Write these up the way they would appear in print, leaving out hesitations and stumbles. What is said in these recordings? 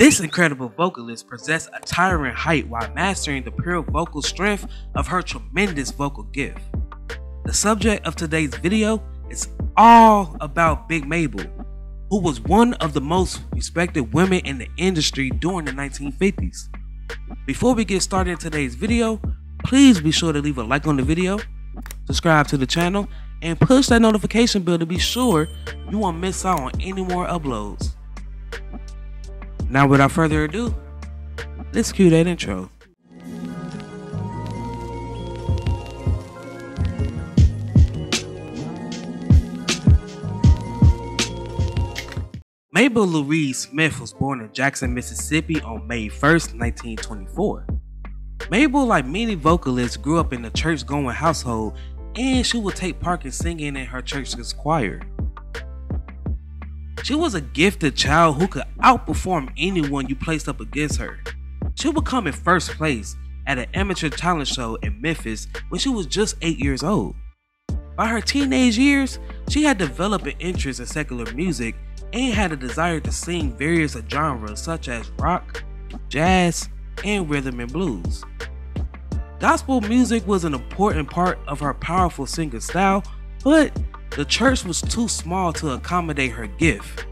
This incredible vocalist possessed a towering height while mastering the pure vocal strength of her tremendous vocal gift. The subject of today's video is all about Big Maybelle, who was one of the most respected women in the industry during the 1950s. Before we get started in today's video, please be sure to leave a like on the video, subscribe to the channel, and push that notification bell to be sure you won't miss out on any more uploads. Now without further ado, let's cue that intro. Maybelle Louise Smith was born in Jackson, Mississippi on May 1st, 1924. Maybelle, like many vocalists, grew up in a church-going household, and she would take part in singing in her church's choir. She was a gifted child who could outperform anyone you placed up against her. She would come in first place at an amateur talent show in Memphis when she was just 8 years old. By her teenage years, she had developed an interest in secular music and had a desire to sing various genres such as rock, jazz, and rhythm and blues. Gospel music was an important part of her powerful singer style, but the church was too small to accommodate her gift.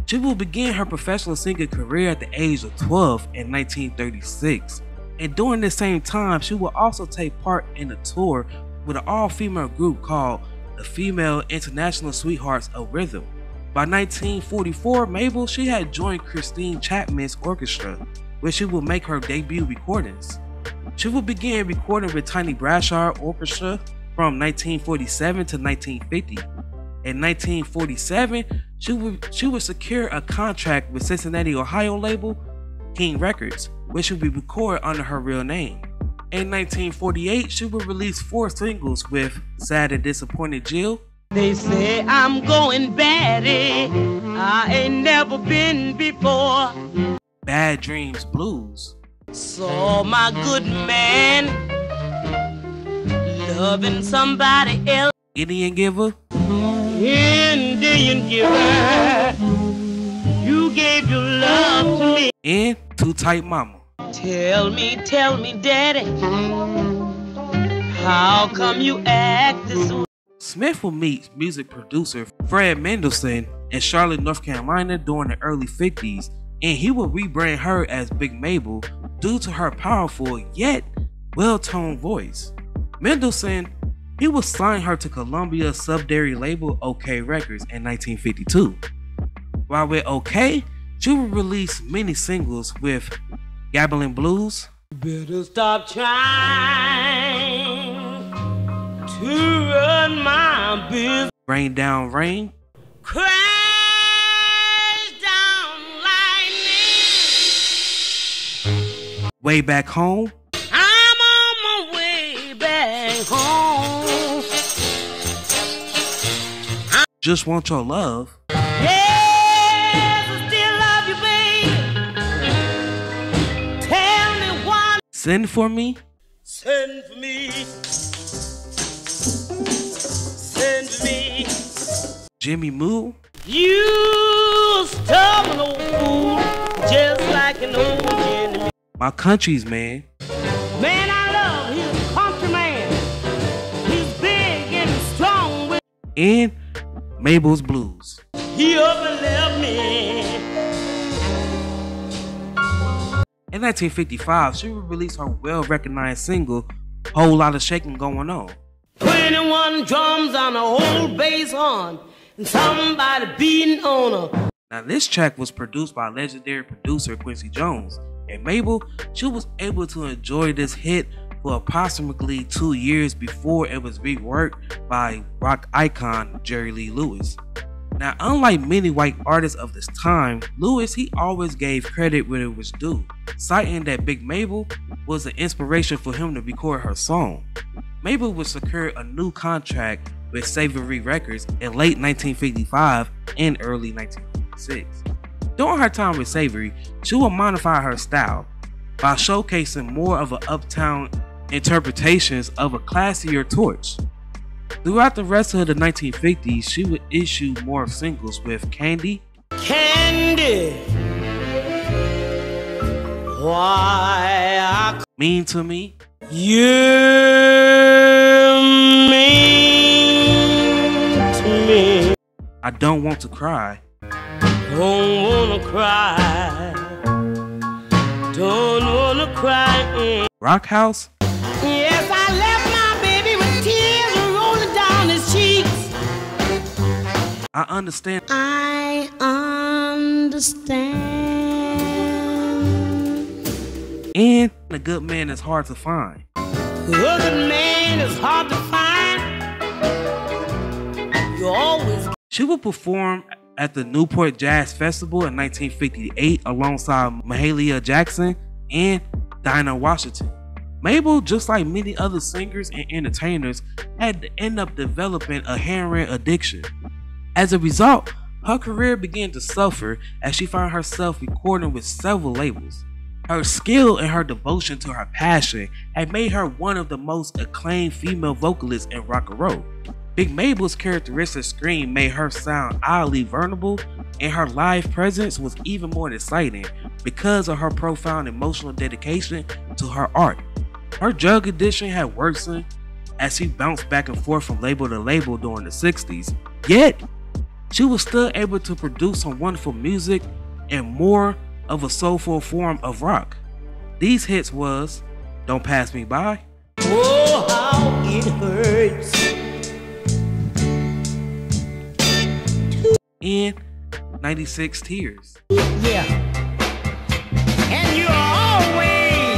She will begin her professional singing career at the age of 12 in 1936, and during the same time she will also take part in a tour with an all-female group called the Female International Sweethearts of Rhythm. By 1944, Maybelle, she had joined Christine Chapman's orchestra, where she would make her debut recordings. She would begin recording with Tiny Bradshaw Orchestra from 1947 to 1950. In 1947, she would secure a contract with Cincinnati, Ohio label King Records, where she would record under her real name. In 1948, she would release 4 singles with Sad and Disappointed Jill. They say I'm going batty, I ain't never been before. Bad Dreams Blues. Saw my good man loving somebody else. Indian Giver. Indian Giver, you gave your love to me. And Too Tight Mama. Tell me, daddy, how come you act this way? Smith will meet music producer Fred Mendelssohn in Charlotte, North Carolina during the early 50s, and he will rebrand her as Big Maybelle due to her powerful yet well-toned voice. Mendelssohn, he will sign her to Columbia's subsidiary label OK Records in 1952. While with OK, she will release many singles with Gabbling Blues, Better stop trying to run my business. Rain Down Rain, Crash down lightning. Way Back Home, I'm on my way back home. Just Want Your Love, Yes, I still love you, babe. Tell me why. Send For Me, Send for me. Send for me. Jimmy Moo, You stubborn old fool, just like an old enemy. My Country's Man, Man, I love his country man. He's big and strong with. and Maybelle's Blues. He up and left me. In 1955, she would release her well-recognized single, Whole Lotta Shaking Going On. 21 drums on a whole bass horn, and somebody beating on her. Now this track was produced by legendary producer Quincy Jones, and Maybelle, she was able to enjoy this hit for approximately 2 years before it was reworked by rock icon Jerry Lee Lewis. Now, unlike many white artists of this time, Lewis, he always gave credit where it was due, citing that Big Maybelle was the inspiration for him to record her song. Maybelle would secure a new contract with Savory Records in late 1955 and early 1956. During her time with Savory, she would modify her style by showcasing more of an uptown interpretations of a classier torch. Throughout the rest of the 1950s, she would issue more singles with Candy, Candy, why I Mean to Me, you mean to me. I Don't Want to Cry, Don't wanna cry. Don't wanna cry. Rock House, Yes, I left my baby with tears rolling down his cheeks. I Understand, I understand. and A Good Man Is Hard to Find. A good man is hard to find. You always She would perform at the Newport Jazz Festival in 1958 alongside Mahalia Jackson and Dinah Washington. Mabel, just like many other singers and entertainers, had to end up developing a heroin addiction. As a result, her career began to suffer as she found herself recording with several labels. Her skill and her devotion to her passion had made her one of the most acclaimed female vocalists in rock and roll. Big Mabel's characteristic scream made her sound oddly vulnerable, and her live presence was even more exciting because of her profound emotional dedication to her art. Her drug addiction had worsened as she bounced back and forth from label to label during the 60s, yet she was still able to produce some wonderful music and more of a soulful form of rock. These hits was Don't Pass Me By, oh, how it hurts. and 96 Tears. Yeah. And you're always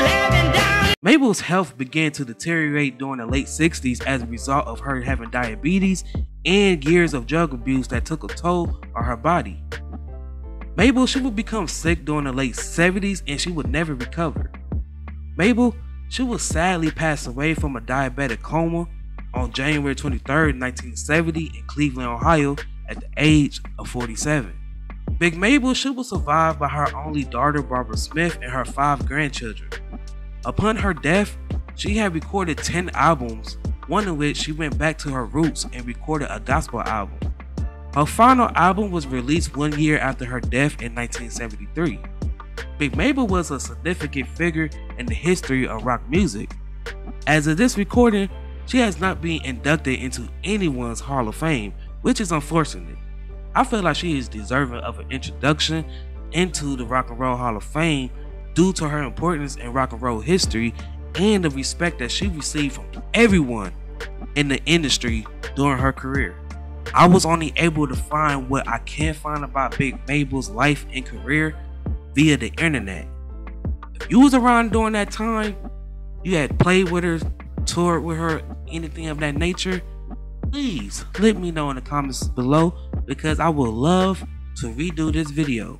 living down. Mabel's health began to deteriorate during the late 60s as a result of her having diabetes and years of drug abuse that took a toll on her body. Mabel, she would become sick during the late 70s and she would never recover. Mabel, she would sadly pass away from a diabetic coma on January 23rd, 1970 in Cleveland, Ohio at the age of 47. Big Mabel, she was survived by her only daughter Barbara Smith and her 5 grandchildren. Upon her death, she had recorded 10 albums, one of which she went back to her roots and recorded a gospel album. Her final album was released 1 year after her death in 1973. Big Mabel was a significant figure in the history of rock music. As of this recording, she has not been inducted into anyone's Hall of Fame, which is unfortunate. I feel like she is deserving of an introduction into the Rock and Roll Hall of Fame due to her importance in rock and roll history and the respect that she received from everyone in the industry during her career. I was only able to find what I can find about Big Mabel's life and career via the internet. If you was around during that time, you had played with her, toured with her, anything of that nature, please let me know in the comments below because I would love to redo this video.